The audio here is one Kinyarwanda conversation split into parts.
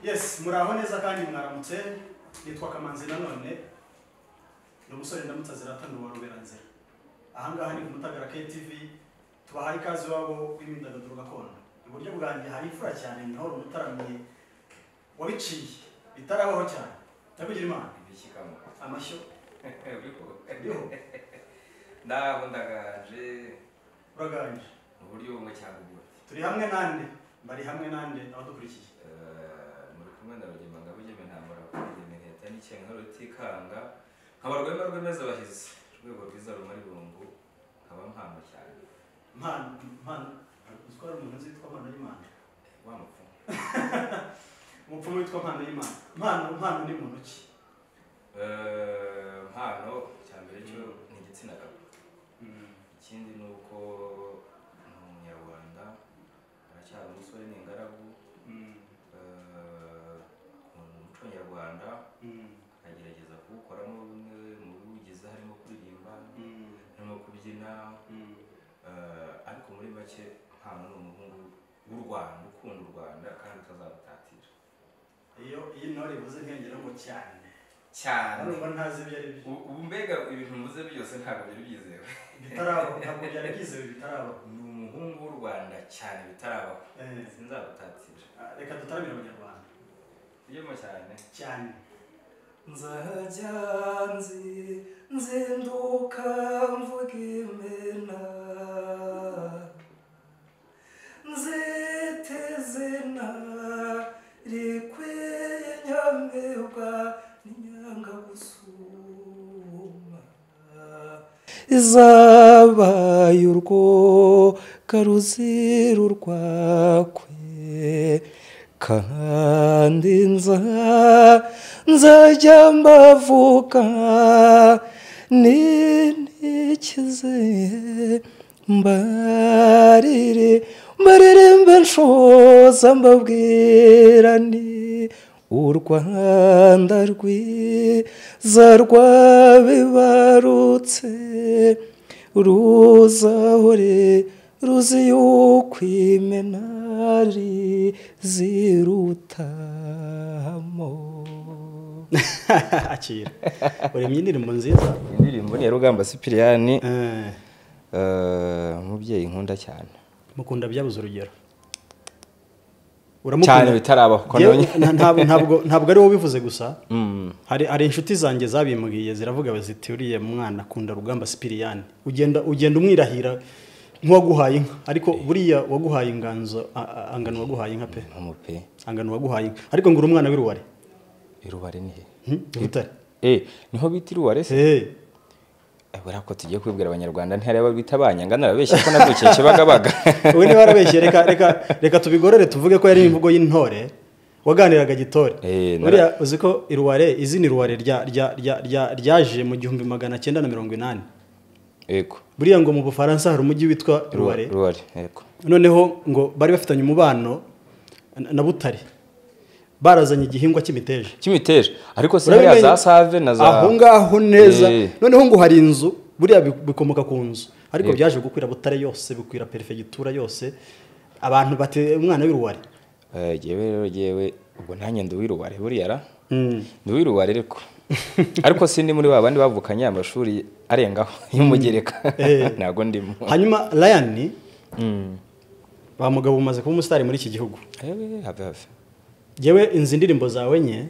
Yes, muraho neza kandi mwaramutse. Nitwa Kamanzi nanone. Ni umusore ndamutsa ziratanu wa Ruberanzira. Aha ngaha ni ku Mutagara KTV. Tubahaye ikaze wabo w'imyidagaduro gakondo. Iburyo bwanjye hari imfura cyane niho umutaramye wabiciye. Bitarabaho cyane. Ndakugira imana. Ibikikamo. Amashyo. Uriho. Ndaho ndagaje. Uraganje. Uburyo bumwe cyangwa ubundi. Turi hamwe nande. Bari hamwe nande abadukurikiye. Muri kumwe na Rugema ngabugeme ntambara kugeme heta n'icyenga rutikanga. Nkabarwema rwemeza bahize. Rwego rwiza rumari bungu. Nkaba mpano cyane. Mpano. Uzwara umuntu zitwa Mpano y'Imana. Wa mupfumu. Umupfumu witwa Mpano y'Imana. Mpano ni muntu ki? Mpano cyambere cyo ni igitsina gabo. Ikindi nuko umunyarwanda aracyari umusore n'ingaragu. Umuco nyarwanda agerageza kuwukoramo bimwe mu biwugize harimo kuririmba, harimo kubyina, ariko muri make Mpano ni umuhungu w'u Rwanda ukunda u Rwanda kandi utazarutatira. Iyo ntore ivuze nkengera ngo cyane Cyane ntazi ibyo ari byo. ubu mbega ibintu mvuze byose ntabwo byari byizewe. Bitarabo ntabwo byari byizewe bitarabo. Ni umuhungu w'u Rwanda cyane bitarabaho. Sinzarutatira. Reka dutaramire abanyarwanda. Biyemo cyane. Cyane. Nzajya nzinduka mvuga imena nzitezena rikweye nyamerwa n'inyanga gusuma izabaye urwo karuzira urwakwe kandi nzajya mbavuga nikize mbarire mbe nshoza mbabwira ni u Rwanda rwiza rwabibarutse ruzahore ruzi yuko imenari zirutamo. Akira. Uremye indirimbo nziza. Indirimbo ni ya Rugamba Sipiriyani. Umubyeyi nkunda cyane. Mukunda byabuze urugero. Cyane bitarabaho ko ntabwo ari wowe bivuze gusa. Hari inshuti zanjye zabimbwiye ziravuga baziti uriye mwana akunda Rugamba Sipiriyani. Ugenda umwirahira nk'uwaguhaye inka, ariko buriya waguhaye inganzo angano waguhaye inka pe. Umupe. Angano waguhaye inka, ariko ngo uri umwana w'Iruware. Iruware ni he? Butare. Niho bita Iruware se? Buriya ko tugiye kubibwira abanyarwanda ntihari bita abanyanga narabeshye ko navukiye Kibagabaga. Ubu ni warabeshye reka tubigorore tuvuge ko yari imvugo y'intore waganiraga gitore. Buriya uzi ko Iruware izina Iruware ryaje mu 1980. Yego. Buriya ngo mu Bufaransa hari umujyi witwa Iruware. Yego. Noneho ngo bari bafitanye umubano na Butare. Barazanye igihingwa cy'imiteja. Ariko se hari za save na za aho ngaho neza. Noneho ngo hari inzu buriya bikomoka ku nzu. Ariko byaje gukwira Butare yose bikwira perefegitura yose. Abantu bate umwana w'Iruware. Jewe ubwo ntanye nduw'Iruware buriya ra. Nduw'Iruware reko. Ariko sindi muri babandi bavukanye amashuri arengaho y'umugereka. Nago ndimo. Hanyuma Ryan ba mugabo umaze kuba umusitari muri iki gihugu. Have. Yewe inzi ndirimbo zawe nye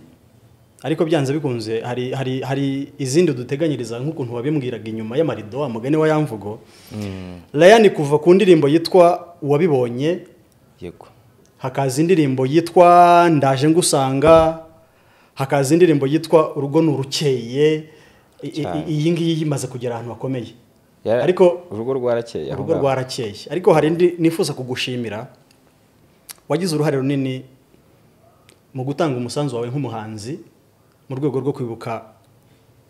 ariko byanze bikunze hari izindi duteganyiriza nk'ukuntu wabimbwiraga inyuma y'amarido wa mugani wa yamvugo. Ryan kuva ku ndirimbo yitwa Wabibonye. Yego. Hakaza indirimbo yitwa Ndaje ngusanga. Hakaza indirimbo yitwa Urugo n'urukeye. Iyi ngiyi imaze kugera ahantu hakomeye. Ariko urugo rwarakeye. Ariko hari indi nifuza kugushimira. Wagize uruhare runini mu gutanga umusanzu wawe nk'umuhanzi mu rwego rwo kwibuka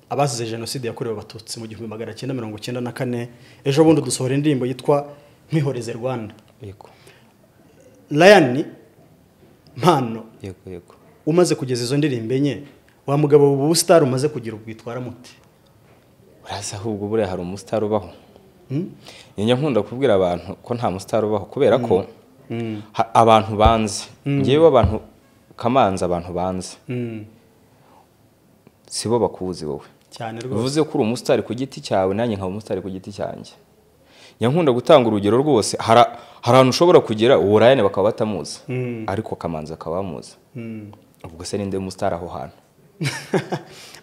abazize jenoside yakorewe abatutsi mu 1994. Ejo bundi dusohora indirimbo yitwa Mwihoreze Rwanda. Yego. Ryan Mpano. Yego. Umaze kugeza izo ndirimbo enye wa mugabo ubu star umaze kugira ubwitwara muti. Uraza ahubwo buriya hari umustar ubaho. Nyanya nkunda kubwira abantu ko nta mustar ubaho kubera ko abantu banze. Ngewe abantu Kamanzi abantu banze sibo bakuzi wowe cyane rwose bivuze ko uri umusitari ku giti cyawe nanjye nkaba umusitari ku giti cyanjye yankunda gutanga urugero rwose ahantu ushobora kugera uwo Ryan bakaba batamuzi ariko Kamanzi akaba bamuzi ubwo se ninde umusitari aho hantu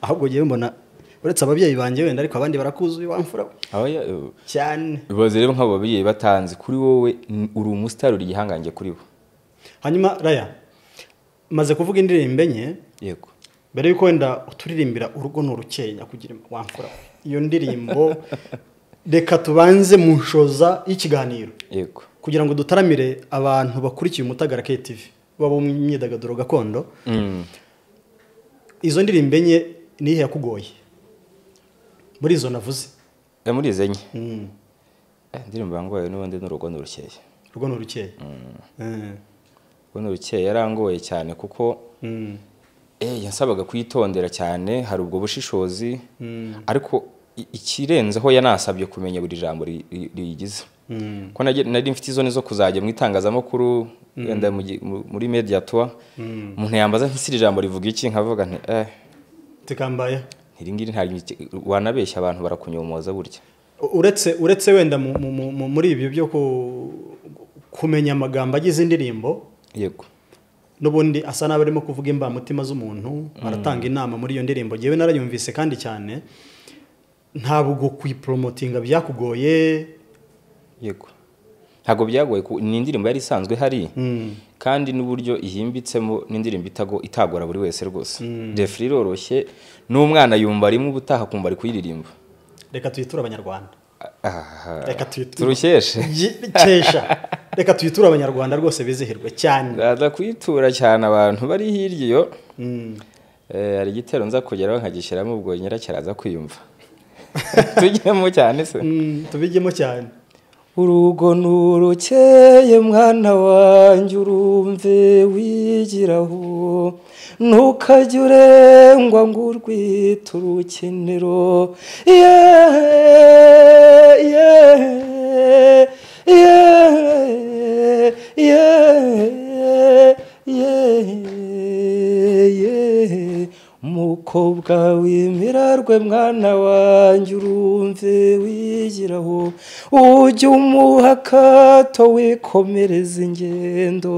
ahubwo giye mbona uretse ababyeyi banjye wenda ariko abandi barakuzuye wamfura cyane bibaze rero nk'abo babyeyi batanzi kuri wowe uri umusitari uri gihangange kuri bo hanyuma Raya maze kuvuga indirimbo enye yego mbere yuko wenda uturirimbira urugo n'urukenya kugira wamfura iyo ndirimbo reka tubanze mu nshoza y'ikiganiro yego kugira ngo dutaramire abantu bakurikiye Umutagara KTV babo mu myidagaduro gakondo izo ndirimbo enye nihe yakugoye muri izo navuze muri izo enye indirimbo yangoye n'ubundi n'urugo n'urukeye urugo n'urukeye urugo n'urukeye yarangoye cyane kuko yasabaga kwitondera cyane hari ubwo bushishozi ariko ikirenzeho yanasabye kumenya buri jambo riyigize ko nari mfite izo nizo kuzajya mu itangazamakuru wenda muri media tour umuntu yambaza nk'isiri jambo rivuga iki nkavuga nti tikambaye ntiringiri ntari wanabeshya abantu barakunyomoza burya uretse wenda muri ibyo byo kumenya amagambo agize indirimbo yego n'ubundi asa n'abarimo kuvuga imbamutima z'umuntu aratanga inama muri iyo ndirimbo jewe narayumvise kandi cyane ntabwo kuyipromotinga byakugoye yego ntabwo byagoye ni indirimbo yari isanzwe hari kandi n'uburyo ihimbitsemo n'indirimbo itagora buri wese rwose refri iroroshye n'umwana yumva rimwe ubutaha kumva ari kuyiririmba reka tuyitura abanyarwanda reka turukeshe reka tuyitura abanyarwanda rwose bizihirwe cyane ndaza kuyitura cyane abantu bari hirya iyo hari igitero nza kugeraho nkagishyiramo ubwo nyirakiraza kwiyumva tujyemo cyane se tubijyemo cyane urugo n'urukeye mwana wanjye urumve wigiraho ntukajye urengwa ngo urwite urukiniro umukobwa w'imirarwe mwana wanjye urumve wigiraho ujye umuha akato wikomereza ingendo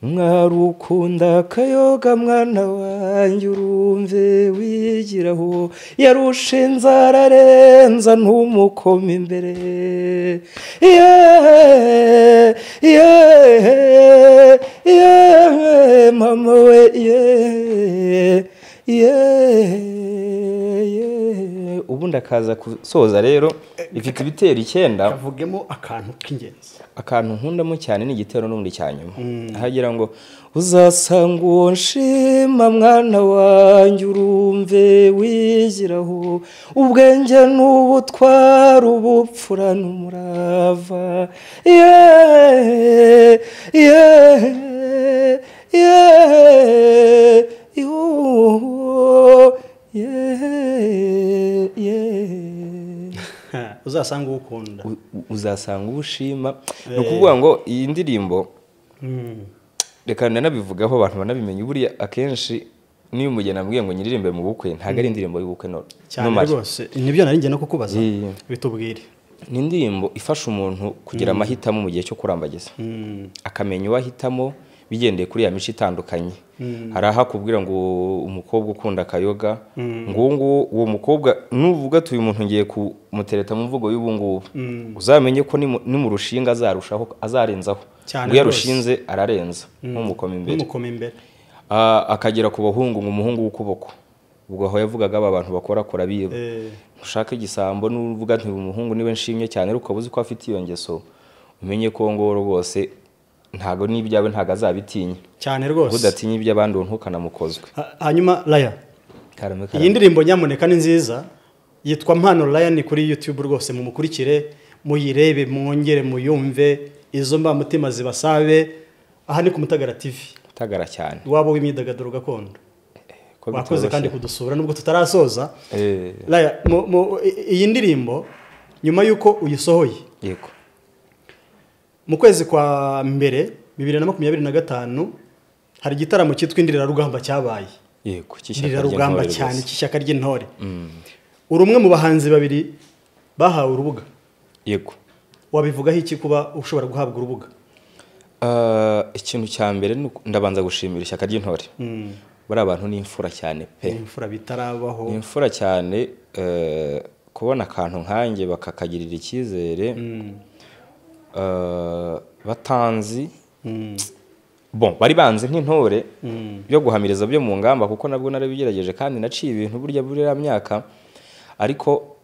mwarukunda akayoga mwana wanjye urumve wigiraho yarusha inzara arenza ntumukome imbere mama we ubundi akaza gusoza rero ifite ibitero 9 kavugemo akantu k'ingenzi akantu nkundamo cyane ni igitero n'undi cyanyuma ahagira ngo uzasanga uwo nshima mwana wanjye urumve wigiraho ubwenge n'ubutwara ubupfura n'umurava uzasanga ukunda uzasanga ubushima no kuvuga ngo iyi ndirimbo reka nanabivugaho abantu banabimenye buriya akenshi niyo umugena ambwiye ngo nyiririmbe mu bukwe ntago ari indirimbo y'ubukwe no cyane rwose nibyo nari ngiye no kukubaza bitubwire ni indirimbo ifasha umuntu kugira amahitamo mu gihe cyo kurambagiza akamenya uwahitamo bigendeye kuri ya mico itandukanye hari ahakubwira ngo umukobwa ukunda akayoga ngo uwo mukobwa nuvuga tuyu muntu ngiye kumutereta mu mvugo y'ubungubu uzamenye ko ni mu rushinga azarushaho azarenzaho ngo yarushinze ararenza nk'umukoma imbere akagera ku bahungu ngo umuhungu w'ukuboko ubwo aho yavugaga aba bantu bakora biba ushaka igisambo nuvuga nti umuhungu niwe nshimye cyane ariko uzi ko afite iyo ngeso umenye ko ngoro bose ntago n'ibyawe ntago azabitinya cyane rwose udatinya iby'abandi ntukanamukozwe hanyuma Raya iyi ndirimbo nyamuneka ni nziza yitwa Mpano Ryan kuri YouTube rwose mumukurikire muyirebe mwongere muyumve izo mbamutima zibasabe aha ni ku Mutagara TV Mutagara cyane wabo w'imyidagaduro gakondo wakoze kandi kudusura nubwo tutarasoza Raya iyi ndirimbo nyuma yuko uyisohoye yego mu kwezi kwa mbere 2025 hari igitaramo cyitwa Indirira Rugamba cyabaye yego Indirira Rugamba cyane cy'ishyaka ry'intore uri umwe mu bahanzi babiri bahawe urubuga yego wabivugaho iki kuba ushobora guhabwa urubuga ikintu cya mbere ndabanza gushimira ishyaka ry'intore bari abantu n'imfura cyane pe imfura bitarabaho imfura cyane kubona akantu nkanjye bakakagirira icyizere batanzi bon bari banze nk'intore byo guhamiriza byo mu ngamba kuko nabwo narabigerageje kandi naciye ibintu burya buriya myaka ariko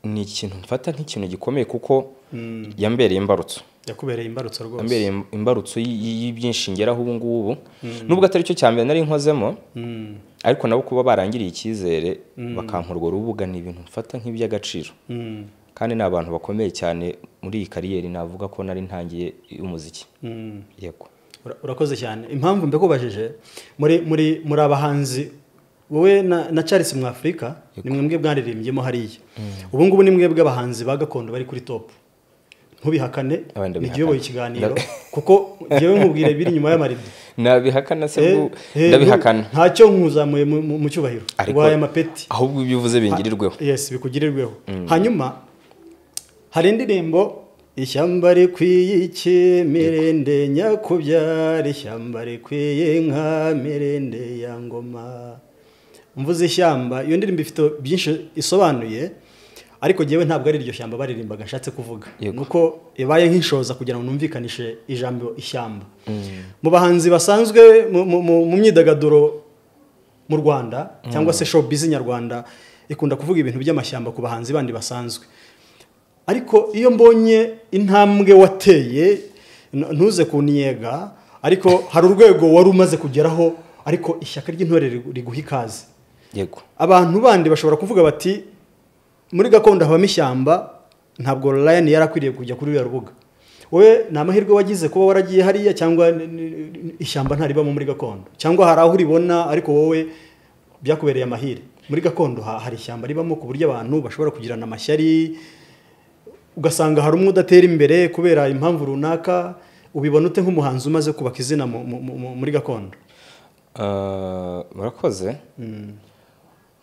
ni ikintu mfata nk'ikintu gikomeye kuko yambereye imbarutso yakubereye imbarutso rwose yambereye imbarutso y'ibyinshi ngeraho ubu ngubu nubwo atari cyo cyambere nari nkozemo ariko nabo kuba barangiriye icyizere bakampa urwo rubuga ni ibintu mfata nk'iby'agaciro kandi ni abantu bakomeye cyane muri iyi kariyeri navuga ko nari ntangiye umuziki yego urakoze cyane impamvu mbekubajije muri abahanzi wowe na Charles mu Afrika ni mwebwe bwaririmbyemo hariya ubu ngubu ni mwebwe abahanzi ba gakondo bari kuri top ntubihakane nigiyoboye ikiganiro kuko jewe nkubwire biri nyuma y'amarido nabihakana se ndabihakana ntacyo nkuzamuye mu cyubahiro rwaye amapeti ahubwo ibyo uvuze bingirirweho yes bikugirirweho hanyuma hari indirimbo ishyamba rikwiye iki mirende nyakubyara ishyamba rikwiye nka mirende ya ngoma mvuze ishyamba iyo ndirimbo ifite byinshi isobanuye ariko jewe ntabwo ari iryo shyamba baririmbaga nshatse kuvuga nuko ibaye nk'inshoza kugira ngo numvikanishe ijambo ishyamba mu bahanzi basanzwe mu myidagaduro mu Rwanda cyangwa se showbiz nyarwanda ikunda kuvuga ibintu by'amashyamba ku bahanzi bandi basanzwe ariko iyo mbonye intambwe wateye ntuze kuniyega ariko hari urwego wari umaze kugeraho ariko ishyaka ry'intore riguha ikaze yego abantu bandi bashobora kuvuga bati muri gakondo habamo ishyamba ntabwo Ryan yarakwiriye kujya kuri uyu rubuga wowe ni amahirwe wagize kuba waragiye hariya cyangwa ishyamba ntaribamo muri gakondo cyangwa hari aho uribona ariko wowe byakubereye amahire muri gakondo hari ishyamba ribamo ku buryo abantu bashobora kugirana amashyari ugasanga hari umwe udatera imbere kubera impamvu runaka ubibona ute nk'umuhanzi umaze kubaka izina muri gakondo murakoze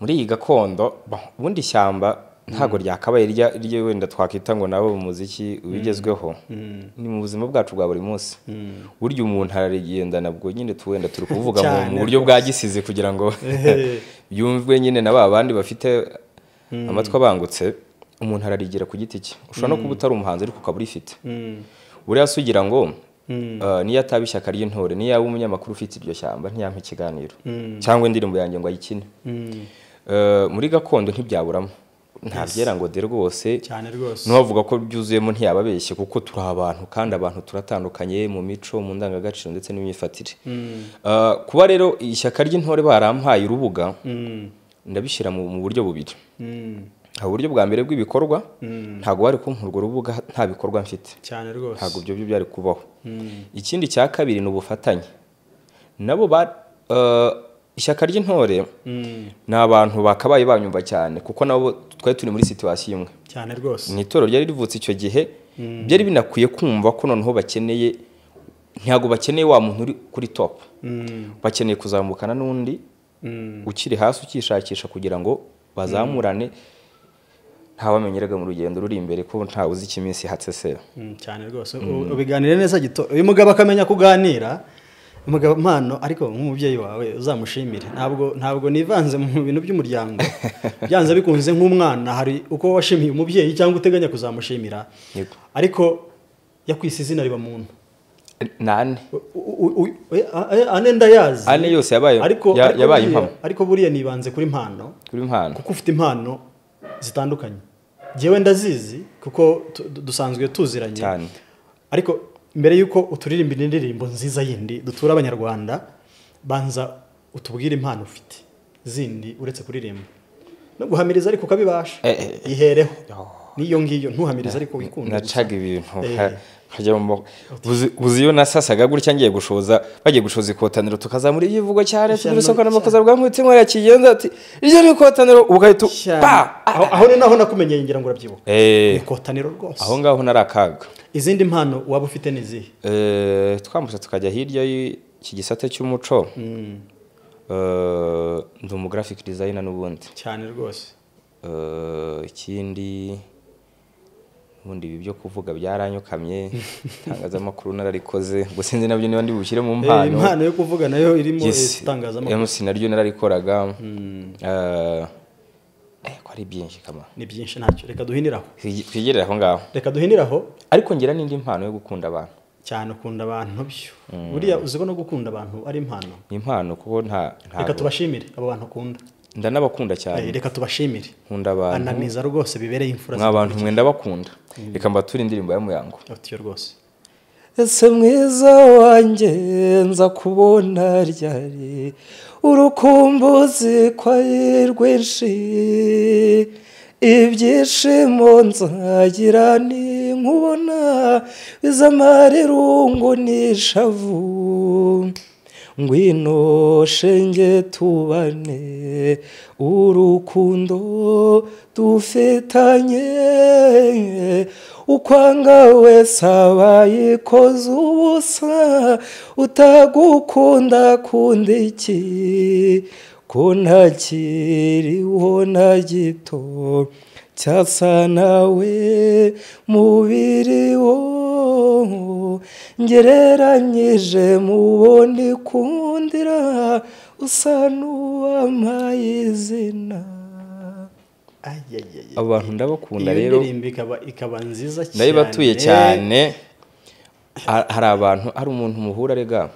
muri iyi gakondo ubundi ishyamba ntago ryakabaye rye wenda twakita ngo nabo mu muziki ubigezweho ni mu buzima bwacu bwa buri munsi burya umuntu ararigenda nabwo nyine tuwenda turi kuvuga mu buryo bwa gisize kugira ngo yumvwe nyine na babandi bafite amatwa bangutse umuntu ararigira ku giti cye ushobora no kuba utari umuhanzi ariko ukaba urifite buriya sugira ngo niyo ataba ishyaka ry'intore niyo yaba umunyamakuru ufite iryo shyamba ntiyampa ikiganiro cyangwa indirimbo yanjye ngo ayikine muri gakondo ntibyaburamo ntabyera ngo de rwose cyane rwose n'uwavuga ko byuzuyemo ntiyababeshye kuko turi abantu kandi abantu turatandukanye mu mico mu ndangagaciro ndetse n'imyifatire kuba rero ishyaka ry'intore barampaye urubuga ndabishyira mu buryo bubiri uburyo bwa mbere bw'ibikorwa ntago bari kumpa urwo rubuga nta bikorwa mfite cyane rwose ntago ibyo byari kubaho ikindi cya kabiri ni ubufatanye nabo ishyaka ry'intore ni abantu bakabaye banyumva cyane kuko nabo twari turi muri situation imwe cyane rwose ni itorero ryari rivutse icyo gihe byari binakwiye kumva ko noneho bakeneye ntago bakeneye wa muntu uri kuri top bakeneye kuzamukana n'undi ukiri hasi ukishakisha kugira ngo bazamurane ntawamenyeraga mu rugendo ruri imbere ko ntawe uzi ikiminsi hatsesera cyane rwose ubiganire neza gito uyu mugabo akamenya kuganira umugabo mpano ariko nk'umubyeyi wawe uzamushimire ntabwo nivanze mu bintu by'umuryango byanze bikunze nk'umwana hari uko washimiye umubyeyi cyangwa uteganya kuzamushimira ariko yakwise izina riba muntu nane ane ndayazi ane yose yabaye impamo ariko buriya nibanze kuri mpano kuko ufite impano zitandukanye jewe ndazizi kuko dusanzwe tuziranye cyane ariko mbere yuko uturirimbira indirimbo nziza yindi dutura abanyarwanda banza utubwire impano ufite zindi uretse kuririmba no guhamiriza ariko ukabibasha ihereho niyo ngiyo ntuhamiriza ariko wikunda nacaga ibintu nkajya mu buziyo nasasaga gutya ngiye gushoza bagiye gushoza ikotaniro tukazamura iyivugo cyane tugira isoko n'amakoza bwa mutima yakigenza ati iryo ni ikotaniro ubugahita aho ni naho nakumenyeye ngira ngo urabyibuka ikotaniro rwose aho ngaho narakaga izindi mpano waba ufite nizihe twambutse tukajya hirya y'iki gisate cy'umuco ndi graphic designer n'ubundi cyane rwose ikindi ubundi ibi byo kuvuga byaranyukamye itangazamakuru nararikoze ngo sinzi nabyo niba ndi bushyire mu impano yo kuvuga nayo irimo itangazamakuru MC naryo nararikoraga ko ari byinshi kama ni byinshi ntacyo reka duhiniraho twigerera aho ngaho reka duhiniraho ariko ngira n'indi mpano yo gukunda abantu cyane ukunda abantu byo buriya uziko no gukunda abantu ari impano kuko reka tubashimire abo bantu ukunda ndanabakunda cyane reka tubashimire nkunda abantu anamiza rwose bibereye imfura nk'abantu mwe ndabakunda reka mbature indirimbo ya Muyango atiyo rwose ese mwiza wanjye nza kubona ryari urukumbuzi kwa rwinshi ibyishimo nzagira ni nkubona bizamarerungu nishavu ngwino shenge tubane urukundo dufitanye ukwanga wese abayikoze ubusa utagukunda kundi iki ko ntakiriho na gito cyasa nawe mubiri wo ngereranyije mubone kundira usa n'uwamaye izina abantu ndabakunda rero ikaba nziza cyane ndabatuye cyane hari abantu hari umuntu muhura rega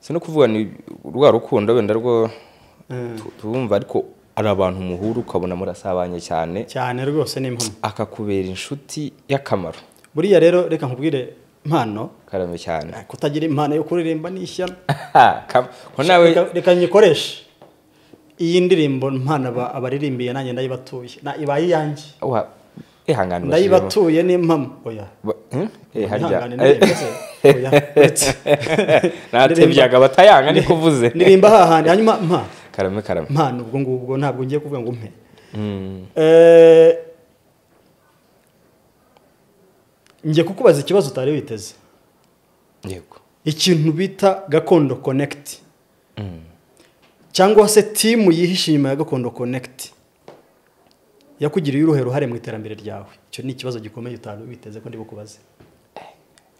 sino kuvuga ni rwa rukundo wenda rwo tubumva ariko ari abantu muhura ukabona murasabanye cyane rwose ni impamo akakubera inshuti y'akamaro buriya rero reka nkubwire impano karame cyane kutagira impano yo kuririmba ni ishyano reka nyikoreshe iyi ndirimbo mpana abaririmbiye nanjye ndayibatuye ibaye iyanjye ndayibatuye n'impamo oya harya natebyaga batayanga niko uvuze ndirimba hahandi hanyuma karame mpano ubwo ngubwo ntabwo ngiye kuvuga ngo mpe ngiye kukubaza ikibazo utari witeze yego ikintu bita Gakondo Connect cyangwa se team yihishe inyuma ya Gakondo Connect yakugiriye uruhare mu iterambere ryawe icyo ni ikibazo gikomeye utari witeze ko ndi bukubaze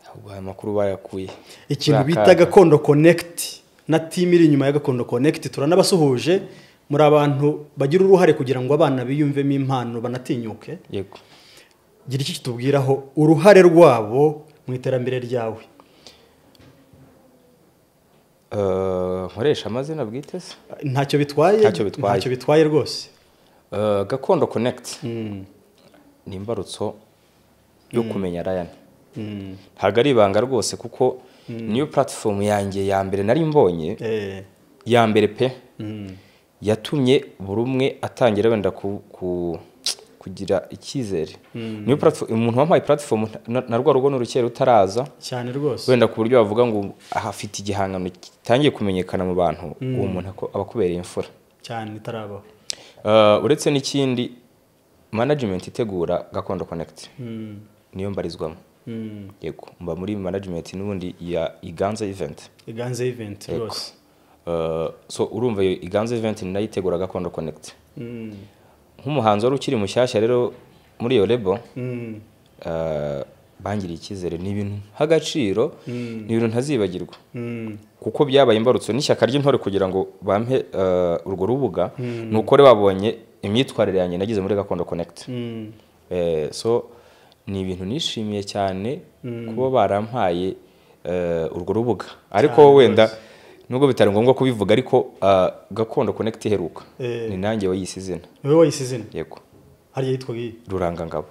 ahubwo aya makuru bayakuye ikintu bita Gakondo Connect na team iri inyuma ya Gakondo Connect turanabasuhuje muri abantu bagira uruhare kugira ngo abana biyumvemo impano banatinyuke yego gira iki kitubwiraho uruhare rwabo mu iterambere ryawe nkoresha amazina bwite se ntacyo bitwaye rwose Gakondo Connect ni imbarutso yo kumenya Ryan ntabwo ari ibanga rwose kuko niyo platform yanjye ya mbere nari mbonye ya mbere pe yatumye buri umwe atangira wenda kugira icyizere niyo platform umuntu wampaye platform na rwa rugo n'urukere utaraza cyane rwose wenda ku buryo bavuga ngo ahafite igihangano gitangiye kumenyekana mu bantu uwo muntu abakubereye imfura cyane itarabaho uretse n'ikindi management itegura Gakondo Connect niyo mbarizwamo yego mba muri management n'ubundi ya Iganza event rwose so urumva iyo Iganza event nayitegura Gakondo Connect nk'umuhanzi wari ukiri mushyashya rero muri iyo label bangiriye icyizere ni ibintu hagaciro ni ibintu ntazibagirwa kuko byabaye imbarutso n'ishyaka ry'intore kugira ngo bampe urwo rubuga nuko babonye imyitwarire yanjye nagize muri Gakondo Connect so ni ibintu nishimiye cyane kuba barampaye urwo rubuga ariko wenda nubwo bitari ngombwa kubivuga ariko Gakondo Connect iheruka ni nanjye wayise izina wowe wayise izina yego hariya yitwa Rurangangabo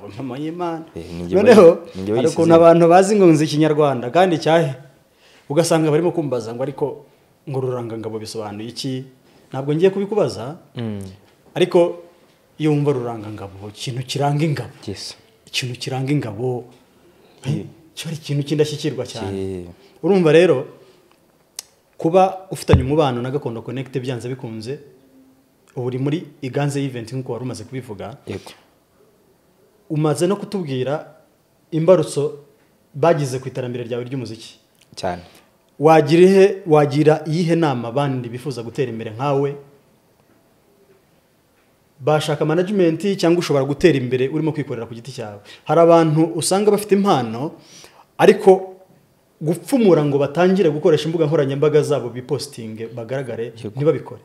mpama y'Imana noneho ariko n'abantu bazi ngo nzi ikinyarwanda kandi cyahe ugasanga barimo kumbaza ngo ariko ngo Rurangangabo bisobanuye iki ntabwo ngiye kubikubaza ariko iyo wumva rurangangabo ikintu kiranga ingabo ikintu kiranga ingabo cyo ari ikintu kindashyikirwa cyane urumva rero kuba ufitanye umubano na Gakondo Connect byanze bikunze uri muri Iganze event nkuko wari umaze kubivuga yego umaze no kutubwira imbarutso bagize ku iterambere ryawe ry'umuziki cyane wagira iyihe nama bandi bifuza gutera imbere nkawe bashaka management cyangwa ushobora gutera imbere urimo kwikorera ku giti cyawe hari abantu usanga bafite impano ariko gupfumura ngo batangire gukoresha imbuga nkoranyambaga zabo bipostinge bagaragare ntibabikore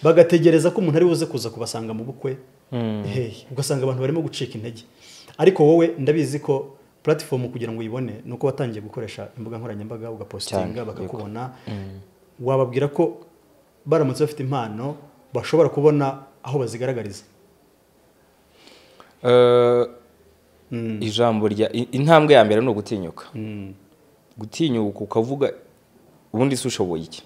bagategereza ko umuntu ari buze kuza kubasanga mu bukwe ugasanga abantu barimo gucika intege ariko wowe ndabizi ko platform kugira ngo uyibone nuko watangiye gukoresha imbuga nkoranyambaga ugapostinga bakakubona wababwira ko baramutse bafite impano bashobora kubona aho bazigaragariza ijambo rya intambwe ya mbere no gutinyuka gutinyuka ukavuga ubundi se ushoboye iki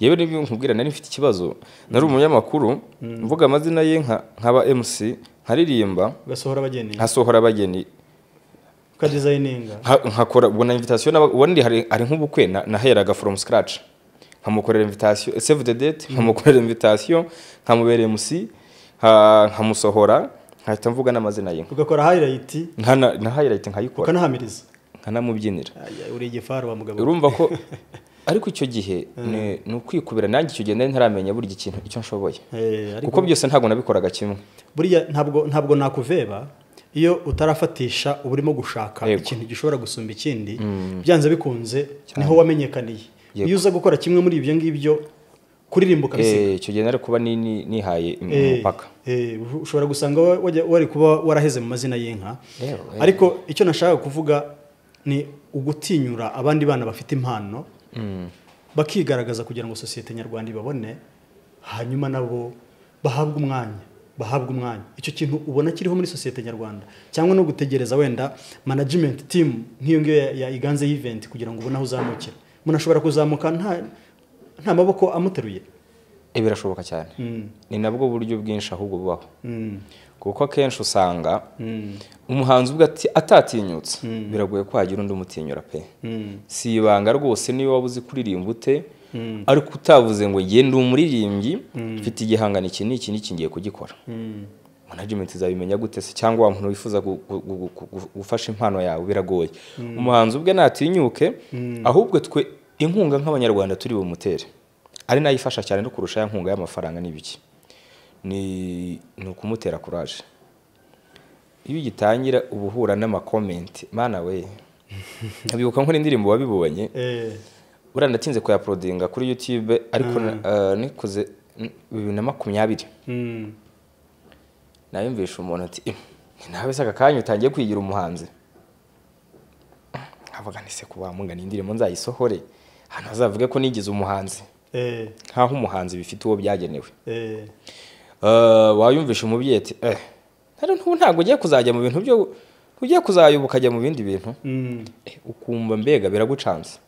yewe n'ibyo nkubwira nari mfite ikibazo nari umunyamakuru mvuga amazina ye nkaba MC nkaririmba gasohora abageni ka designinga nkakora ubona invitation ubundi hari nk'ubukwe naheraga from scratch nkamukorera invitation save the date nkamukorera invitation nkamubereye MC nkamusohora nkahita mvuga n'amazina ye ugakora highlight na highlight nkayikora ukanahamiriza nkanamubyinira uri igifaru wa mugabo urumva ko ariko icyo gihe ni ukwikubira nanjye icyo gihe nari ntaramenya burya ikintu icyo nshoboye kuko byose ntabwo nabikoraga kimwe buriya ntabwo nakuveba iyo utarafatisha uburimo gushaka ikintu gishobora gusumba ikindi byanze bikunze niho wamenyekaniye iyo uza gukora kimwe muri ibyo ngibyo kuririmbuka bisiga icyo gihe nari kuba nihaye umupaka ushobora gusanga wari kuba waraheze mu mazina y'inka ariko icyo nashaka kuvuga ni ugutinyura abandi bana bafite impano bakigaragaza kugira ngo sosiyete nyarwanda ibabone hanyuma nabo bahabwa umwanya icyo kintu ubona kiriho muri sosiyete nyarwanda cyangwa no gutegereza wenda management team nk'iyo ngiyo ya Iganze event kugira ngo ubone aho uzamukira umuntu ashobora kuzamuka nta maboko amuteruye birashoboka cyane ni nabwo buryo bwinshi ahubwo bubaho kuko akenshi usanga umuhanzi ubwo atatinyutse biragoye ko hagira undi umutinyura pe si ibanga rwose niyo waba uzi kuririmba ute ariko utavuze ngo genda umuririmbyi mfite igihangano iki n'iki ngiye kugikora management izabimenya gute se cyangwa wa muntu wifuza gufasha impano yawe biragoye umuhanzi ubwe natinyuke ahubwo twe inkunga nk'abanyarwanda turi bumutere ari nayo ifasha cyane no kurusha ya nkunga y'amafaranga n'ibiki ni ukumutera courage iyo gitangira ubuhura n'amakomenti mana we abibuka nkora indirimbo wabibonye urandatinze ko uploadinga kuri YouTube ariko nikoze 2020 nayumvisha umuntu ati nawe saka kanyu utangiye kwigira umuhanzi avuga nise kubamungana indirimbo nzayisohore hano azavuge ko nigize umuhanzi nkaho umuhanzi bifite uwo byagenewe wayumvisha umubyeyi ati ntabwo ugiye kuzajya mu bintu byo ugiye kuzayoba ukajya mu bindi bintu ukumva mbega biragucanze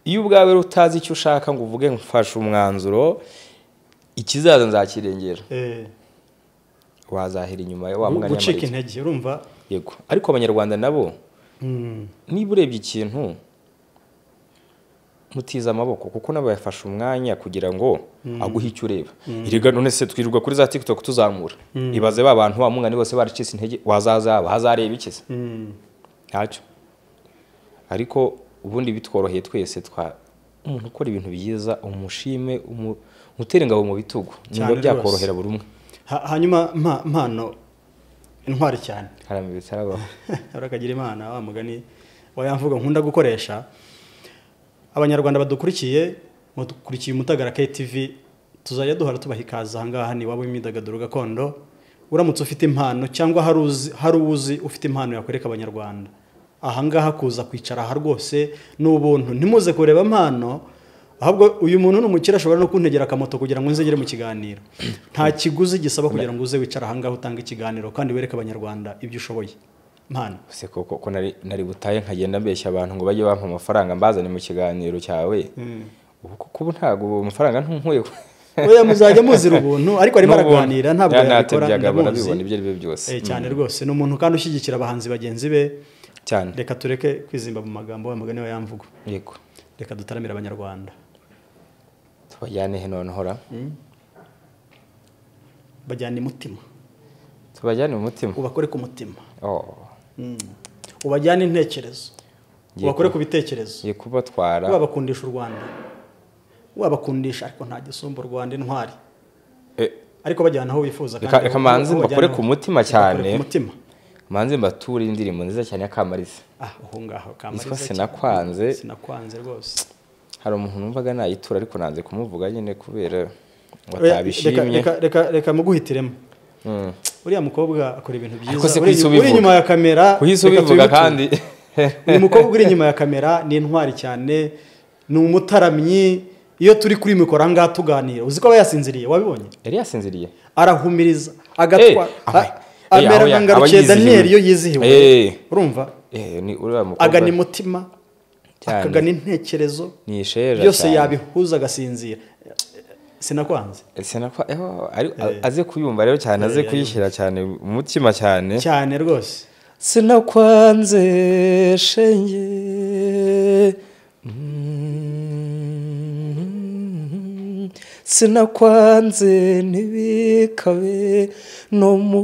iyo ubwawe utazi icyo ushaka ngo uvuge mfashe umwanzuro ikizaza nzakirengera wazahera inyuma wa mugani gucika intege urumva yego ariko abanyarwanda nabo niba urebye ikintu mutiza amaboko kuko nabo yafashe umwanya kugira ngo aguhe icyo ureba iriga none se twirirwa kuri za TikTok tuzamura ibaze ba bantu wa mungani bose baricise intege wazazaba hazareba ikize ntacyo ariko ubundi bitworoheye twese umuntu ukora ibintu byiza umushime umutera ingabo mu bitugu niba byakorohera buri umwe hanyuma mpano intwari cyane harame bitarabaho urakagira imana wa mugani wayamvuga nkunda gukoresha abanyarwanda badukurikiye Umutagara KTV tuzajya duhora tubaha ikaze ahangaha ni wabo imyidagaduro gakondo uramutse ufite impano cyangwa hari uzi ufite impano yakwereka abanyarwanda ahangaha kuza kwicara aha rwose n'ubuntu ntimuze kureba impano ahubwo uyu muntu n'umukira ashobora no kuntegera akamoto kugira ngo nzegere mu kiganiro nta kiguzi gisaba kugira ngo uze wicara ahangaha utanga ikiganiro kandi wereke abanyarwanda ibyo ushoboye mpano se koko nari butaye nkagenda mbeshya abantu ngo bajye bampa amafaranga mbazane mu kiganiro cyawe ubu ntago amafaranga ntunkuye oya muzajya muzira ubuntu ariko arimo araganira ntabwo yabikora ndabibona ibyo ari byo byose cyane rwose ni umuntu kandi ushyigikira abahanzi bagenzi be cyane. reka tureke kwizimba mu magambo amagani we yamvugo yego reka dutaramira abanyarwanda tubajyane he noneho ra bajyana umutima tubajyane mu mutima ubakore ku mutima ubajyane intekerezo ubakore ku bitekerezo ye kubatwara wabakundisha u Rwanda wabakundisha ariko nta gisumba u Rwanda intwari ariko bajyana aho wifuza kandi reka manzi bakore ku mutima cyane ku mutima manzi mbature indirimbo nziza cyane ya Kamariza aho ngaho Kamariza sinakwanze rwose hari umuntu numvaga nayitura ariko nanze kumuvuga nyine kubera watabishimye reka muguhitiremo uriya mukobwa akora ibintu byiza uri inyuma ya kamera kuhisobivuga kandi uyu mukobwa uri inyuma ya kamera ni intwari cyane ni umutaramyi iyo turi kuri mikoro ngaha tuganira uzi ko aba yasinziriye wabibonye yari yasinziriye arahumiriza agatwa amera nka Ngarukiye Daniel iyo yizihiwe urumva agana umutima akagana intekerezo byose yabihuza agasinzira sinakwanze aze kuyumva rero cyane aze kuyishyira cyane umutima cyane rwose sinakwanze shenge sinakwanze ntibikabe no mu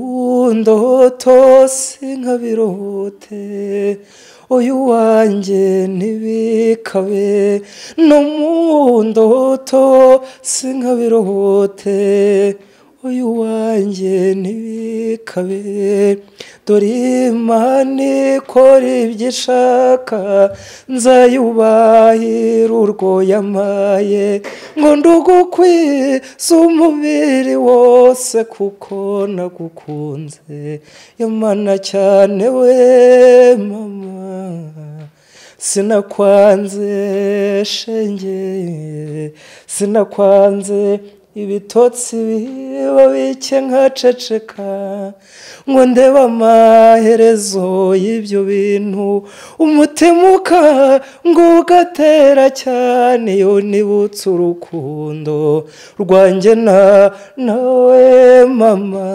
ndoto sinkabirote uyu wanjye ntibikabe no mu ndoto sinkabirote uyu wanjye ntibikabe dore Imana ikora ibyo ishaka nzayubahira urwo yamaye ngo ndugukwize umubiri wose kuko nagukunze Imana cyane we mama sinakwanze shenge sinakwanze ibitotsi biba bike nkaceceka ngo ndeba amaherezo y'ibyo bintu umutemuka ngo ugatera cyane iyo nibutse urukundo rwanjye nawe mama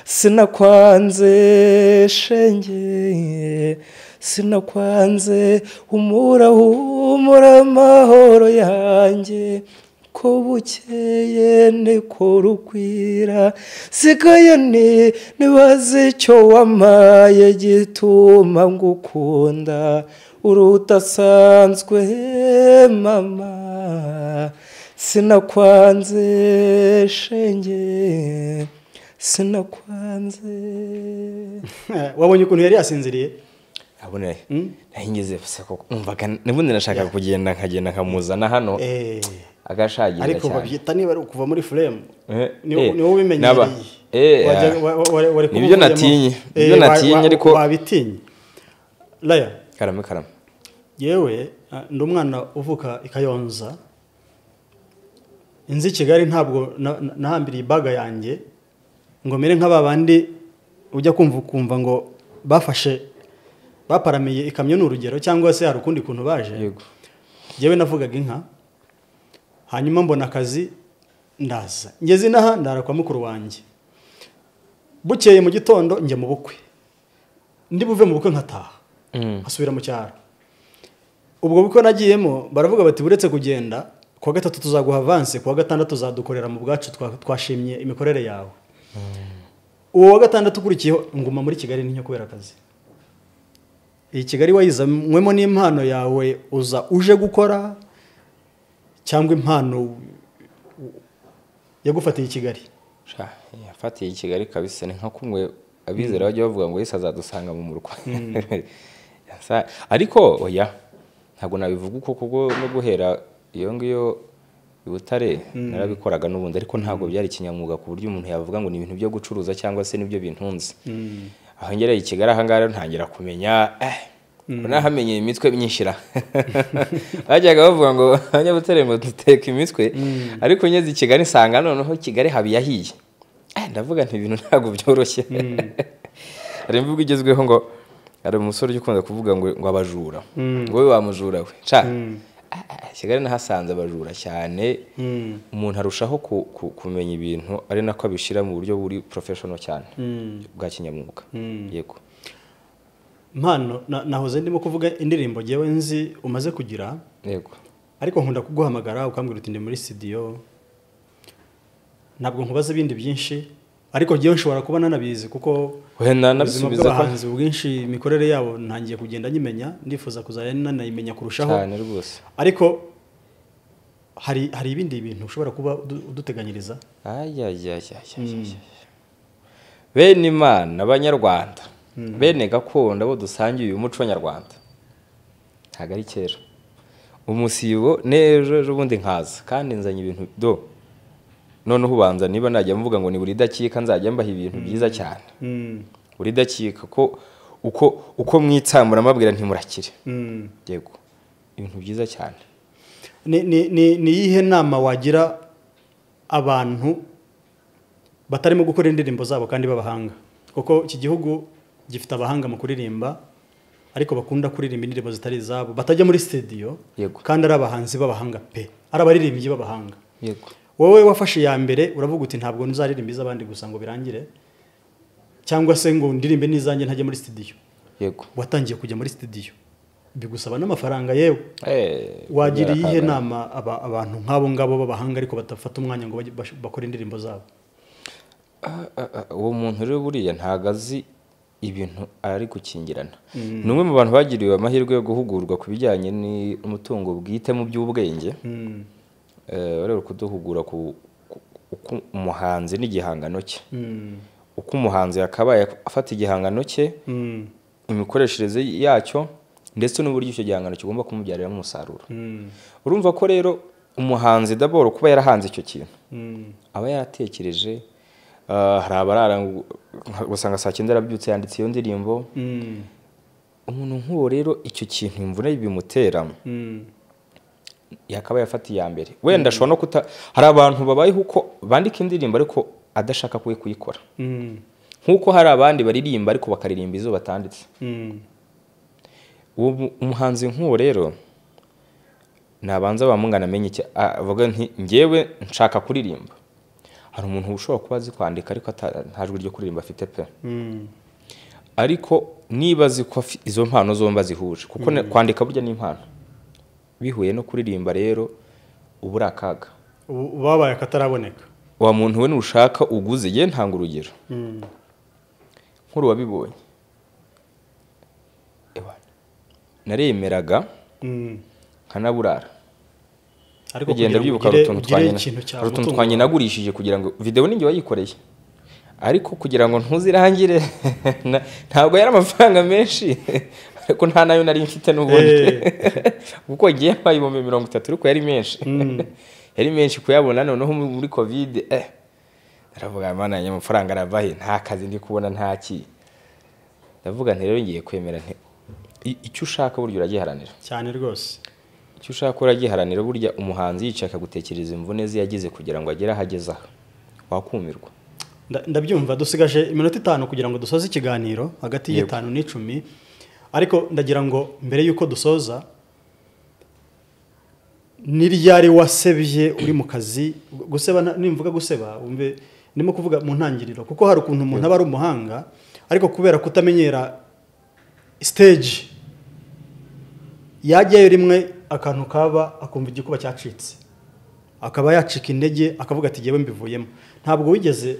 sinakwanze shenge sinakwanze humura amahoro yanjye ko bukeye niko rukwira sigaye nibaze icyo wamaye gituma ngukunda urutasanzwe mama sinakwanze shenge sinakwanze wabonye ukuntu yari yasinziriye abone nahingeze ko umvaga nibundi nashaka kugenda nkagenda nkamuzana hano agashagira ariko babyita niba ari ukuva muri frame niwo ubimenyereye nibyo natinye ariko wabitinye Laya karame yewe ndi umwana uvuka i Kayonza inzi Kigali ntabwo nahambiriye ibaga yanjye ngo mere nk'ababandi ujya kumva ngo baparamiye ikamyo n'urugero cyangwa se hari ukundi kuntu baje yego yewe navugaga inka hanyuma mbona akazi ndaza ngeze inaha ndara kwa mukuru wanjye bukeye mu gitondo njya mu bukwe ndi buve mu bukwe nkataha asubira mu cyaro ubwo bukwe nagiyemo baravuga bati buretse kugenda kuwa gatatu tuzaguha avance kuwa gatandatu tuzadukorera mu bwacu twashimye imikorere yawe uwo wa gatandatu ukurikiyeho nguma muri Kigali n'inyo kubera akazi iyi Kigali wayizamwemo n'impano yawe uza uje gukora cyangwa impano yagufatiye i Kigali yafatiye i Kigali kabisa ni nka kumwe abizera bajya bavuga ngo Yesu azadusanga mu murwa ariko oya ntabwo nabivuga uko kubwo no guhera iyo ngiyo ibutare narabikoraga n'ubundi ariko ntabwo byari kinyamwuga ku buryo umuntu yavuga ngo ni ibintu byo gucuruza cyangwa se nibyo bintunze aho ngereye i Kigali ahangara ntangira kumenya nahamenye imitwe myinshira bajyaga bavuga ngo abanyabutare ngo duteka imitwe ariko nyeze i Kigali nsanga noneho Kigali habiyahiye ndavuga nti ibintu ntabwo byoroshye ari imvugo igezweho ngo ari umusore ukunda kuvuga ngo abajura wowe wamujura we Kigali nahasanze abajura cyane umuntu arushaho kumenya ibintu ari nako abishira mu buryo buri professional cyane bwa kinyamwuga yego mpano nahoze ndimo kuvuga indirimbo jewe nzi umaze kugira yego ariko nkunda kuguhamagara ukambwira uti ndi muri studio ntabwo nkubaza ibindi byinshi ariko jewe nshobora kuba nanabizi kuko wenda nabisubiza abahanzi ubwinshi imikorere yabo ntangiye kugenda nyimenya ndifuza kuzaya nanayimenya kurushaho cyane rwose ariko hari ibindi bintu ushobora kuba uduteganyiriza bene Imana abanyarwanda bene gakondo abo dusangiye uyu muco nyarwanda ntago ari kera umusibo nejo bundi nkaza kandi nzanye ibintu none ubanza niba najya mvuga ngo ni buri dakika nzajya mbaha ibintu byiza cyane buri dakika ko uko mwitsamura mabwira ntimurakire yego ibintu byiza cyane ni yihe nama wagira abantu batarimo gukora indirimbo zabo kandi babahanga kuko iki gihugu gifite abahanga mu kuririmba ariko bakunda kuririmba indirimbo zitari izabo batajya muri studio kandi ari abahanzi b'abahanga pe ari abaririmbyi b'abahanga yego wowe wafashe ya mbere uravuga uti ntabwo nzaririmba iz'abandi gusa ngo birangire cyangwa se ngo ndirimbe n'izanjye ntajye muri studio yego watangiye kujya muri studio bigusaba n'amafaranga yewe wagira iyihe nama abantu nk'abo ngabo b'abahanga ariko batafata umwanya ngo bakore indirimbo zabo uwo muntu rero buriya ntago azi ibintu ari gukingirana ni umwe mu bantu bagiriwe amahirwe yo guhugurwa ku bijyanye n'umutungo bwite mu by'ubwenge rero kuduhugura ku umuhanzi n'igihangano cye uko umuhanzi yakabaye afata igihangano cye imikoreshereze yacyo ndetse n'uburyo icyo gihangano kigomba kumubyarira umusaruro urumva ko rero umuhanzi d'abord kuba yarahanze icyo kintu aba yaratekereje hari abarara gusanga saa 9 arabyutse yanditse iyo ndirimbo umuntu nk'uwo rero icyo kintu imvune bimutera yakaba yafatiye ya mbere wenda ashobora no hari abantu babayeho uko bandika indirimbo ariko adashaka kuyikora nk'uko hari abandi baririmba ariko bakaririmba izo batanditse umuhanzi nk'uwo rero nabanza bamungana amenye iki avuga nti ngewe nshaka kuririmba hari umuntu ushobora kuba azi kwandika ariko nta jwi ryo kuririmba afite pe ariko niba azi ko izo mpano zomba zihuje kuko kwandika burya n'impano bihuye no kuririmba rero ubura akaga babaye akataraboneka wa muntu we nushaka uguze ye ntanga urugero nkuru wabibonye naremeraga nkanaburara ariko kugenda byibuka utuntu twanye nagurishije kugira ngo video ninjye wayikoreye ariko kugira ngo ntuzirangire ntabwo yari amafaranga menshi ariko nta nayo nari mfite n'ubundi kuko giye mpayibombe 30 ariko yari menshi yari menshi kuyabona noneho muri covid aravuga mana y'amafaranga arabahe nta kazi ndi kubona ntaki ndavuga nti rero ngiye kwemera nti icyo ushaka buryo uragiharanira cyane rwose icyo ushaka uragiharanira burya umuhanzi yicaka gutekereza imvune ze yagize kugira ngo agere ahageza wakumirwa ndabyumva dusigaje iminota 5 kugira ngo dusoze ikiganiro hagati y'5 n'10 ariko ndagira ngo mbere yuko dusoza niryari wasebye uri mu kazi guseba nimvuga guseba umve ndimo kuvuga mu ntangiriro kuko hari ukuntu umuntu aba ari umuhanga ariko kubera kutamenyera stage yajyayo rimwe akantu kaba akumva igikuba cyacitse akaba yacika intege akavuga ati giye mbivuyemo ntabwo wigeze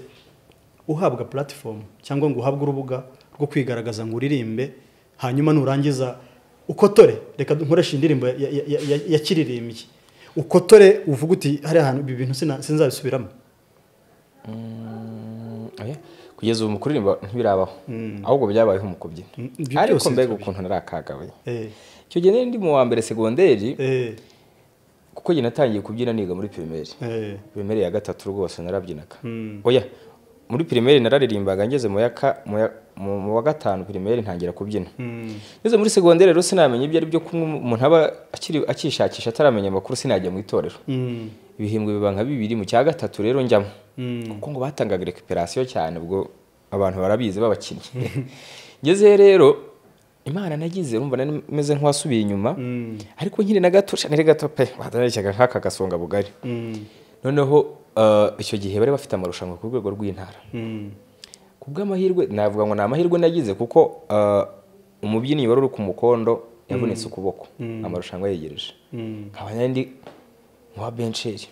uhabwa platform cyangwa ngo uhabwe urubuga rwo kwigaragaza ngo uririmbe hanyuma nurangiza ukotore reka nkoresha indirimbo yakiririmbye ukotore uvuga uti hari ahantu ibi bintu sinzabisubiramo kugeza ubu mu kuririmba ntibirabaho ahubwo byabayeho mu kubyina ariko mbega ukuntu narakagawe icyo gihe ndi mu wa mbere segonderi kuko njye natangiye kubyina niga muri primaire ya 3 rwose narabyinaga oya muri primaire nararirimbaga ngeze mu wa 5 primaire ntangira kubyina ngeze muri segonderi rero sinamenye ibyo ari byo umuntu aba akishakisha ataramenya amakuru sinajya mu itorero ibihembwe biba nka 2 mu cya 3 rero njyamo kuko ngo batangaga recuperation cyane ubwo abantu barabizi babakinnyi ngeze rero imana nagize urumva meze nk'uwasubiye inyuma ariko nkiri na gato cyane gato pe badareshyaga nk'aka gasonga bugari noneho icyo gihe bari bafite amarushanwa ku rwego rw'intara ku bw'amahirwe navuga ngo ni amahirwe nagize kuko umubyinnyi wari uri ku mukondo yavunitse ukuboko amarushanwa yegereje nkaba ndi nka bencheri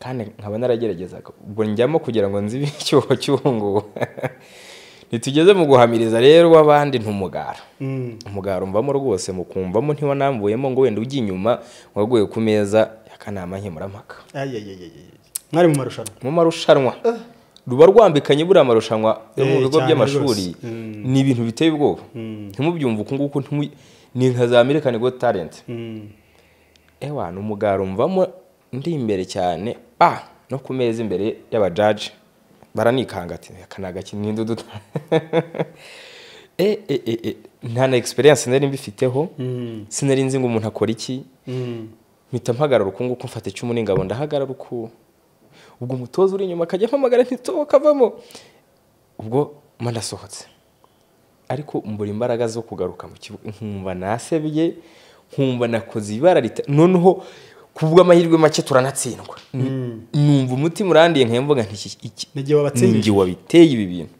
kandi nkaba narageragezaga ubwo njyamo kugira ngo nzibe icyuho cy'ubu nitugeze mu guhamiriza rero w'abandi ntumugara umugara umvamo rwose mukumvamo ntiwanambuyemo ngo wenda ujye inyuma waguye ku meza y'akanama nkemurampaka mwari mu marushanwa ruba rwambikanye buriya amarushanwa yo mu bigo by'amashuri ni ibintu biteye ubwoba ntimubyumve uku nguku ni nka za American Got Talent ewa n'umugara umvamo ndi imbere cyane no ku meza imbere y'abajaji baranikanga ati akanaga kinindi duta nta na experience nari mbifiteho sinari nzi ngo umuntu akora iki mpita mpagarara ukunguko mfata icumu n'ingabo ndahagarara uku ubwo umutoza uri inyuma akajya mpamagara ntitoka avamo ubwo mandasohotse ariko mbura imbaraga zo kugaruka mu kibuga nkumva nasebye nkumva nakoze ibara noneho kubwa amahirwe make turanatsindwa numva umutima urandiye nkemvuga nti wabiteye ibi bintu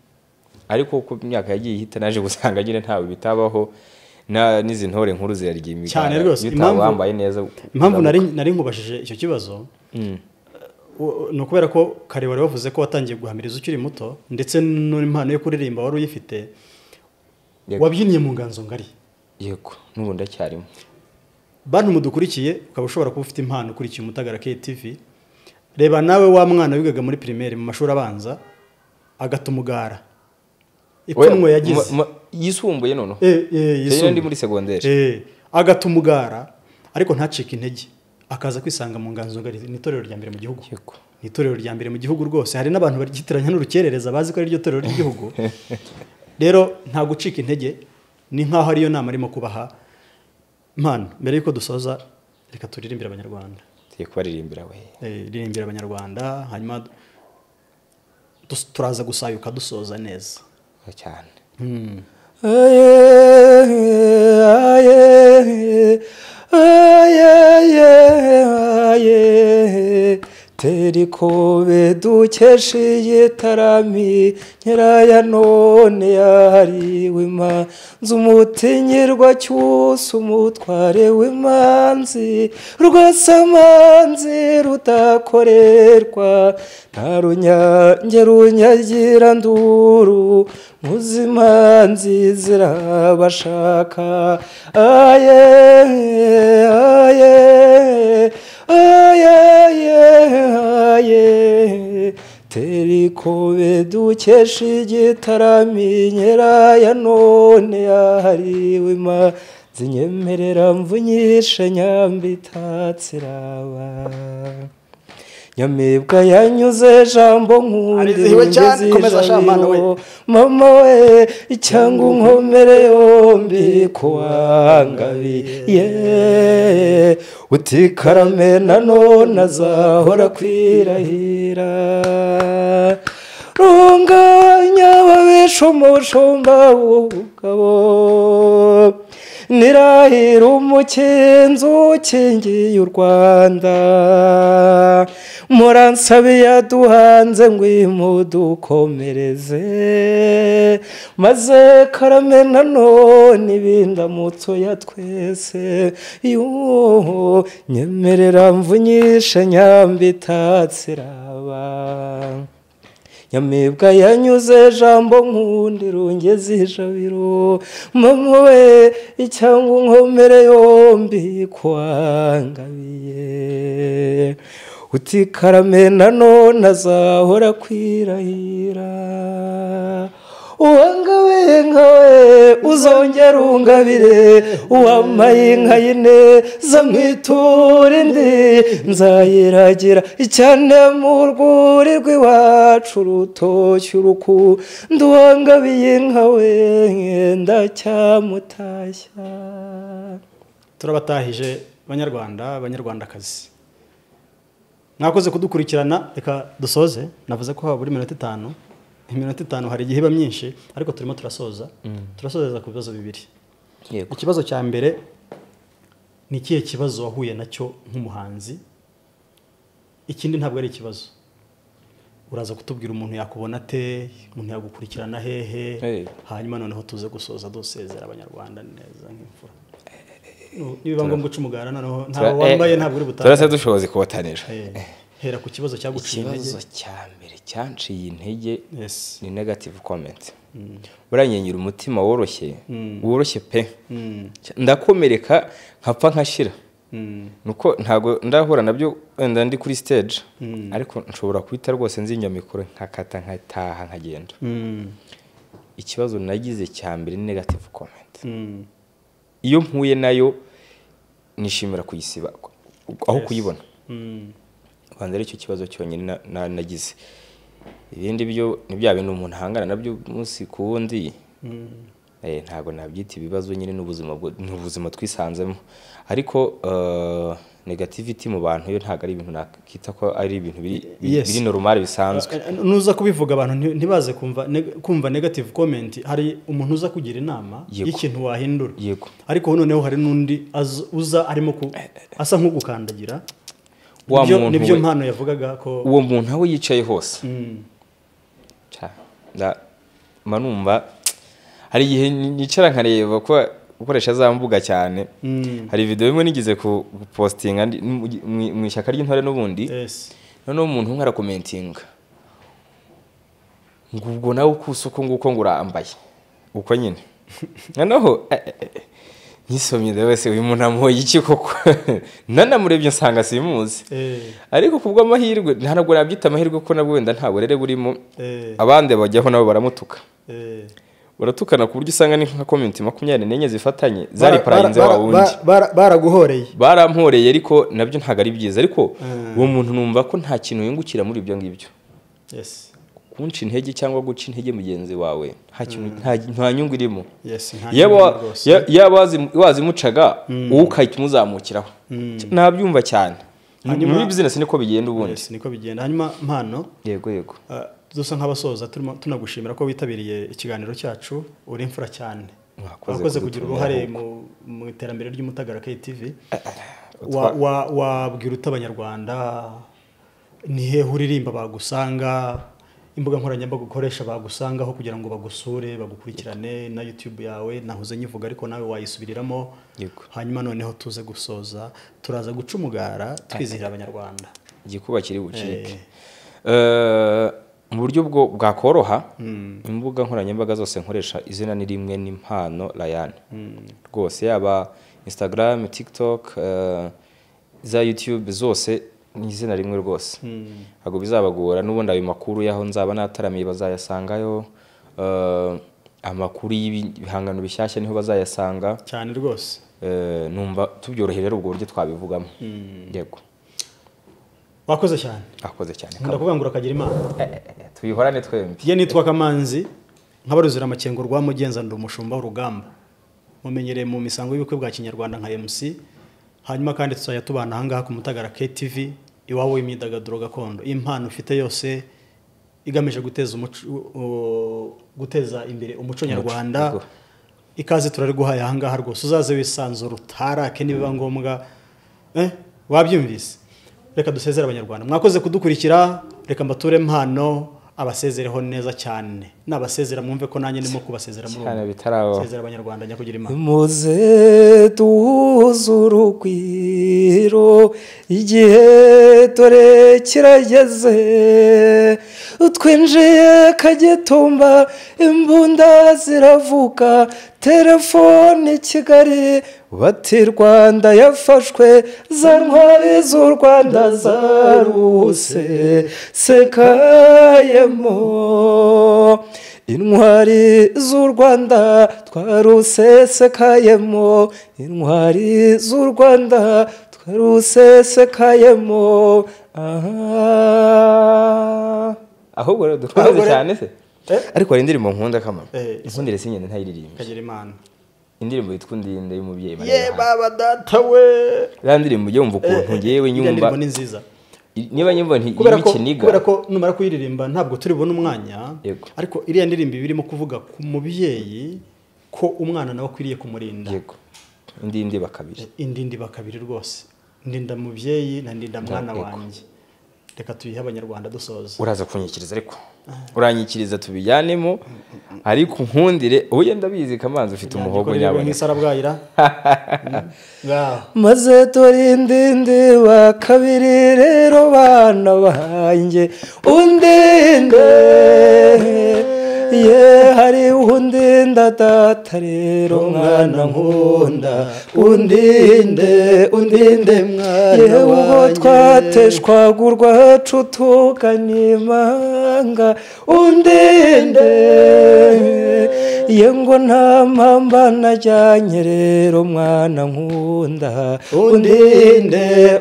ariko uko imyaka yagiye ihita naje gusanga nyine ntawe bitabaho n'izi ntore nkuru zirarya cyane rwose impamvu nari nkubashije icyo kibazo no kubera ko kare wari wavuze ko watangiye guhamiriza ukiri muto ndetse n'impano yo kuririmba wari uyifite wabyinnye mu nganzo ngari yego n'ubu ndacyarimo bantu mudukurikiye ukaba ushobora kuba ufite impano ukurikiye Umutagara KTV reba nawe wa mwana wigaga muri primaire mu mashuri abanza agatumugara ipfunwe yagize yisumbuye noneho yisumbuye ndi muri secondaire agatumugara ariko ntacike intege akaza kwisanga mu nganzo ngari ni itorero rya mbere mu gihugu ni itorero rya mbere mu gihugu rwose hari n'abantu bagitiranya n'urukerereza bazi ko ari ryo torero ry'igihugu rero nta gucika intege ni nkaho ariyo nama arimo kubaha mpano mbere yuko dusoza reka turirimbira abanyarwanda kubaririmbira we ririmbira abanyarwanda hanyuma turaza gusayuka dusoza neza cyane terikobe dukeshiye tarami nyiraya none yariwe manzi umutinyirwa cyusa umutware w'imanzi rwasamanzi rudakorerwa nta runyange runyagira nduru muzimanzi zirabashaka terikobe dukesha igitarami nyiraya none yahariwe manzi nyemerera mvunyishe nyambitatsiraba nyamibwa yanyuze jambo nkundizijabiro mama we cyangwa unkomere yombi kuwangabiye utikarame nanone azahora kwirahira runganya babisha umushumba w'ubugabo nirahira umukinzi ukingiye u Rwanda muransabe yaduhanze ngo imudukomereze maze karame nanone ibindamutso ya twese nyemerera mvunyishe nyambitatsiraba nyamibwa yanyuze jambo nkundi rungeze ijabiro mama we cyangwa unkomere yombi kwangabiye utikarame nanone azahora kwirahira uwangabe nkawe uzongera ungabire uwambaye inka y'ineza mwiture indi nzayiragira cyane mu rwuri rw'iwacu rutoshye urukundo uwangabiye nkawe ndacyamutashya. Turabatahije banyarwanda abanyarwandakazi, mwakoze kudukurikirana. Reka dusoze. Navuze ko buri minota 5 iminota 5 hari igihe iba myinshi, ariko turimo turasoza turasozeza ku bibazo bibiri. Yego. ikibazo cya mbere ni ikihe kibazo wahuye nacyo nk'umuhanzi? Ikindi ntabwo ari ikibazo, uraza kutubwira umuntu yakubona ate, umuntu yagukurikirana hehe, hanyuma noneho tuze gusoza dusezera abanyarwanda neza nk'imfura. Niba ngombwa uca umugara noneho ntabwo wambaye ntabwo uri butaha. Turase dushoboze kubatanira. Hera ku kibazo cyaguciye intege. Ikibazo cya mbere cyanciye intege ni negative comment. Buranyenyera umutima woroshye pe. Ndakomereka nkapfa nkashira. Nuko ntago ndahura nabyo wenda ndi kuri stage ariko nshobora kwita rwose nzinya mikoro nkakata nkataha nkagenda. Ikibazo nagize cya mbere ni negative comment. Iyo mpuye nayo nishimira kuyisiba aho kuyibona. Kwanza ari cyo kibazo cyonyine nagize. Ibindi byo ni bya bintu umuntu hangana nabyo munsi ku wundi. Ntago nabyita ibibazo nyine n'ubuzima twisanzemo. Ariko negativity mu bantu yo ntago ari ibintu nakita ko ari ibintu biri normal bisanzwe. Nuza kubivuga abantu ntibaze kumva negative comment. Hari umuntu uza kugira inama y'ikintu wahindura. Ariko noneho hari nundi uza arimo asa nk'ugukandagira. Nibyo mpano yavugaga ko uwo muntu aho yicaye hose. Manumva hari igihe nicara nkareba ko ukoresha za mbuga cyane. Hari video imwe nigize ku postinga mu ishyaka ry'intore n'ubundi. Noneho umuntu nkara commentinga ngubwo nawe kusuko nguko ngurambaye uko nyine. Noneho nisomye wese uyu muntu amuhoye iki koko. Nanamurebye nsanga simuzi. Ariko kubwo amahirwe ntabwo nabyita amahirwe ko nabwo wenda ntabwo rere burimo. Abandi bajyaho nabo baramutuka. Baratukana ku buryo usanga ni nka comment 24 zifatanye zari parayinze wa wundi. Baraguhoreye. Baramporeye ariko nabyo ntago ari byiza. Ariko uwo muntu numva ko nta kintu yungukira muri ibyo ngibyo. Kunci intege cyangwa guca intege mugenzi wawe nta nyungu irimo. Wazimucaga ukahita umuzamukiraho. Nabyumva cyane. Muri business niko bigenda ubundi. Niko bigenda. Hanyuma mpano. Yego. Dusa nk'abasoza tunagushimira ko witabiriye ikiganiro cyacu. Uri imfura cyane. Wakoze kugira uruhare mu iterambere ry'Umutagara KTV. Wabwira utabanyarwanda ni he uririmba bagusanga, imbuga nkoranyambaga ukoresha bagusangaho kugira ngo bagusure bagukurikirane na YouTube yawe. Nahoze nyivuga ariko nawe wayisubiriramo. Hanyuma noneho tuze gusoza turaza guca umugara twizihira abanyarwanda. Igikuba kiri bucike. Mu buryo bwakoroha imbuga nkoranyambaga zose nkoresha izina ni rimwe n'impano Ryan. Rwose yaba Instagram, TikTok, za YouTube zose ni izina rimwe rwose. Ago bizabagora n'ubundi ayo makuru yaho nzaba nataramiye bazayasangayo. Amakuru y'ibihangano bishyashya niho bazayasanga cyane rwose. Numva tubyoroherera ubwo buryo twabivugamo. Yego. Wakoze cyane. Akoze cyane. Ndakubangura kagira Imana. Tuyihorane twembi. Ye nitwa Kamanzi nk'abaruzira amakengo rwa Mugenza ndi umushumba w'urugamba. Mumenyereye mu misango y'ubukwe bwa Kinyarwanda nka MC. Hanyuma kandi tuzajya tubana ahangaha ku Mutagara KTV iwawe imyidagaduro gakondo. Impano ufite yose igamije guteza imbere umuco nyarwanda. Ikaze turariguhaye ahangaha rwose uzaze wisanzura utarake nibiba ngombwa. Wabyumvise. Reka dusezera abanyarwanda. Mwakoze kudukurikira. Reka mbature Mpano abasezereho neza cyane. Nabasezera mwumve ko nanjye ndimo kubasezera muri cyane bitaraho. Sezera abanyarwanda nyakugira Imana. Muze tuzurugwiro igihe tore kirageze. Twinjiye Kagitumba imbunda ziravuka. Telefone Kigali bati Rwanda yafashwe. Za ntwari z'u Rwanda zaruse sekayemo. Intwari z'u Rwanda twarusesekayemo. Intwari z'u Rwanda twarusesekayemo. Ahubwo dukomeze cyane se. Ariko hari indirimbo nkunda kama. Inkundire sinyene ntayiririmba. Kagira Imana. Indirimbo yitwa Ndinde y'umubyeyi Mariya. Ye baba data we. Ya ndirimbo ujye wumva ukuntu ngewe nyumva. Indirimbo ni nziza. Niba nyumva ntibikiniga. Kubera ko numara kuyiririmba ntabwo turi bone umwanya. Ariko iriya ndirimbo birimo kuvuga ku mubyeyi ko umwana nawe akwiriye kumurinda. Yego. Indindi bakabiri. Indindi bakabiri rwose. Ndinda mubyeyi na ndinda mwana wanjye. Reka tuyihe abanyarwanda dusoza. Uraza kunyikiriza ariko. Uranyikiriza tubijyanemo ariko nkundire uye ndabizi Kamanzi ufite umuhogo nyabona. Nk'isarabwayira. Maze turindinde bakabiri rero bana banjye undinde ye hari undinda data rero mwana nkunda undinde mwana wanjye twateshwagurwa tutukanimanga undinde ye ngo nta mpamba najyanye rero mwana nkunda undinde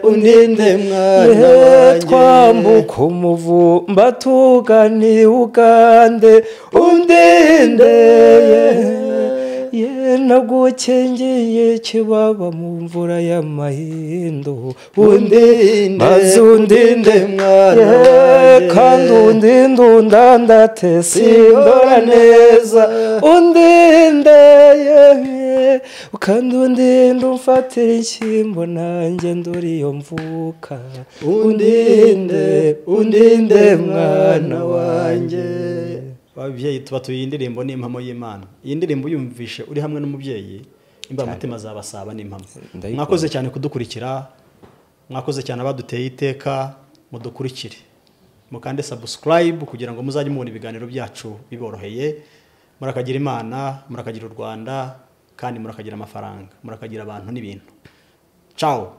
mwana wanjye twambuka umuvumba tugani Ugande undinde ye nagukengeye kibaba mu mvura y'amahindu maze undinde mwana wanjye kandi undinde undandate sindora neza undinde kandi undinde umfatira inshyimbo nanjye nduri iyo mvuka undinde mwana wanjye. Ababyeyi tuba tuyi indirimbo n'impamo y'Imana. Iyi ndirimbo yumvishe uri hamwe n'umubyeyi imba mutima zabasaba n'impamo. Mwakoze cyane kudukurikira, mwakoze cyane abaduteye iteka, mudukurikire mukande subscribe kugira ngo muzajye mubona ibiganiro byacu biboroheye. Murakagira Imana, murakagira u Rwanda, kandi murakagira amafaranga, murakagira abantu n'ibintu. Ciao.